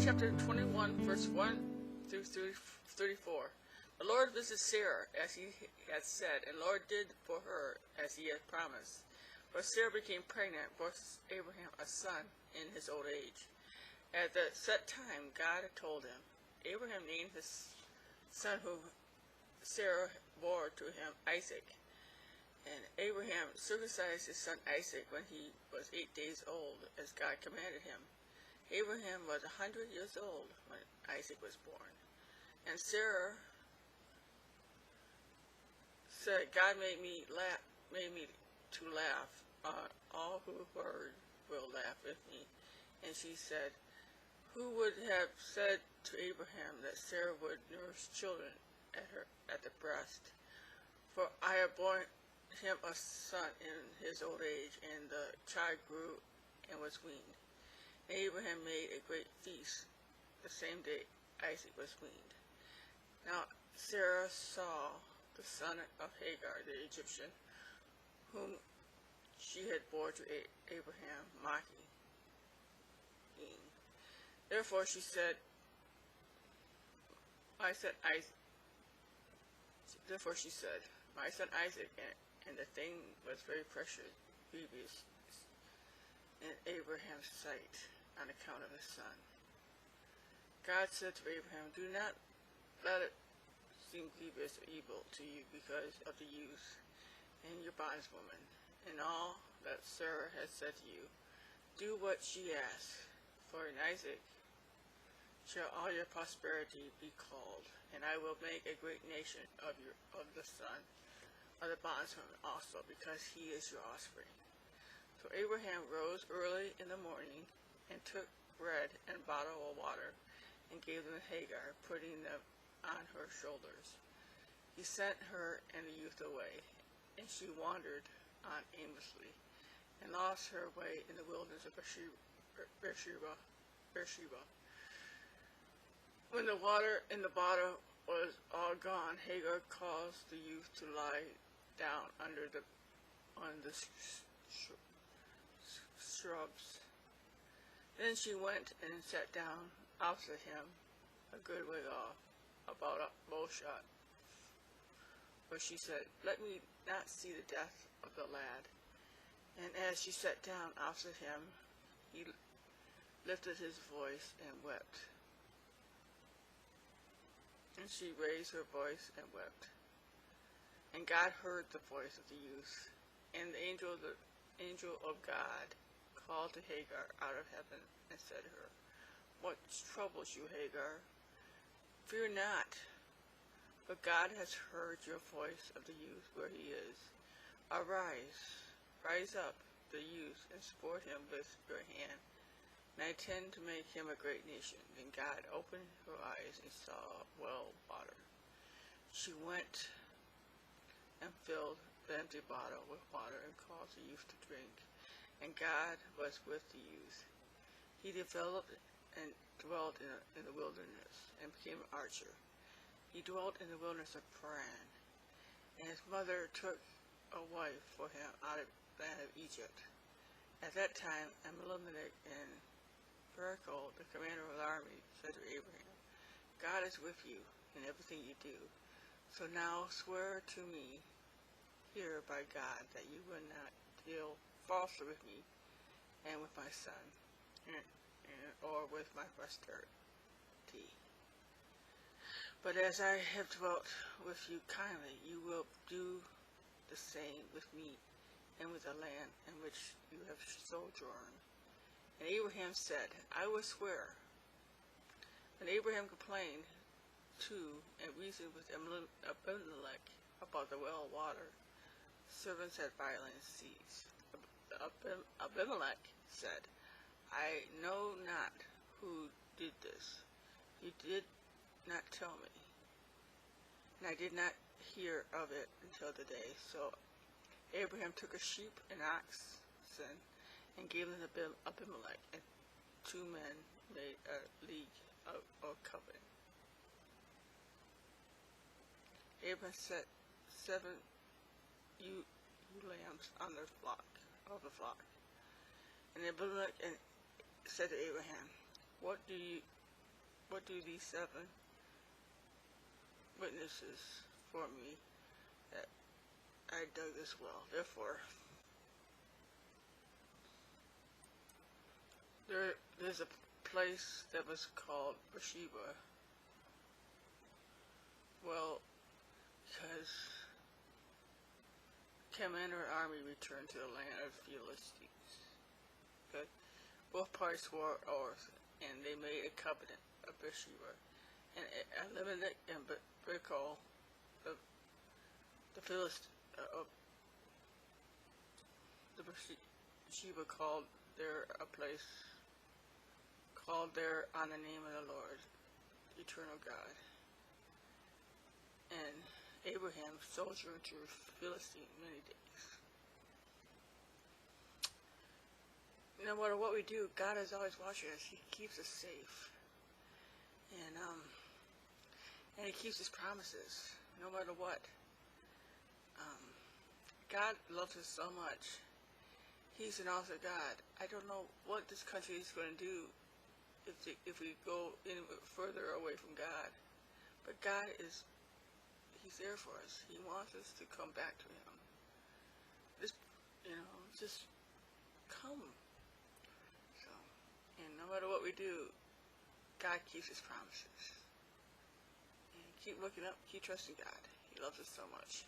chapter 21, verse 1 through 34. The Lord visited Sarah as he had said, and the Lord did for her as he had promised. For Sarah became pregnant, bore Abraham a son in his old age. At the set time, God had told him. Abraham named his son whom Sarah bore to him Isaac. And Abraham circumcised his son Isaac when he was 8 days old, as God commanded him. Abraham was 100 years old when Isaac was born. And Sarah said, God made me to laugh. All who heard will laugh with me. And she said, who would have said to Abraham that Sarah would nurse children at the breast? For I have borne him a son in his old age, and the child grew and was weaned. And Abraham made a great feast the same day Isaac was weaned. Now Sarah saw the son of Hagar the Egyptian, whom she had bore to Abraham, mocking. Therefore she said, my son Isaac, and the thing was very precious, grievous in Abraham's sight on account of his son. God said to Abraham, do not let it seem grievous or evil to you because of the youth and your bondwoman, and all that Sarah has said to you. Do what she asks, for in Isaac shall all your posterity be called, and I will make a great nation of the son of the bondwoman also, because he is your offspring. So Abraham rose early in the morning and took bread and a bottle of water and gave them to Hagar, putting them on her shoulders. He sent her and the youth away, and she wandered on aimlessly and lost her way in the wilderness of Beersheba. When the water in the bottle was all gone, Hagar caused the youth to lie down on the shrubs. Then she went and sat down opposite him, a good way off, about a bow shot. For she said, let me not see the death of the lad. And as she sat down opposite him, he lifted his voice and wept. And she raised her voice and wept. And God heard the voice of the youth. And the angel of God called to Hagar out of heaven and said to her, what troubles you, Hagar? Fear not, but God has heard your voice of the youth where he is. Rise up, the youth, and support him with your hand. And I intend to make him a great nation. Then God opened her eyes and saw well water. She went and filled the empty bottle with water and caused the youth to drink. And God was with the youth. He developed and dwelt in the wilderness and became an archer. He dwelt in the wilderness of Paran. And his mother took a wife for him out of the land of Egypt. At that time, Elimelech and Pharaoh, the commander of the army, said to Abraham, God is with you in everything you do. So now swear to me here by God that you will not deal falsely with me and with my son, or with my posterity. But as I have dwelt with you kindly, you will do the same with me and with the land in which you have sojourned. And Abraham said, I will swear. And Abraham complained too and reasoned with Abimelech about the well of water. Servants had violent seas. Abimelech said, I know not who did this. You did not tell me, and I did not hear of it until today. So Abraham took a sheep and oxen and gave them to Abimelech, and 2 men made a league or covenant. Abraham set 7 ewe lambs on the flock. And Abimelech said to Abraham, what do what do these 7 witnesses for me that I dug this well? Therefore, there's a place that was called Beersheba. Well, because commander army returned to the land of Philistines. Okay? Both parties swore oath, and they made a covenant of Beersheba. And Elimelech and Phicol, the Philistines, the Beersheba called there a place called there on the name of the Lord, the eternal God. And Abraham sojourned to Philistine many days. No matter what we do, God is always watching us. He keeps us safe. And He keeps His promises, no matter what. God loves us so much. He's an awesome God. I don't know what this country is going to do if we go in further away from God. But God is, He's there for us. He wants us to come back to Him. Just come. So, and no matter what we do, God keeps His promises. And keep looking up, keep trusting God. He loves us so much.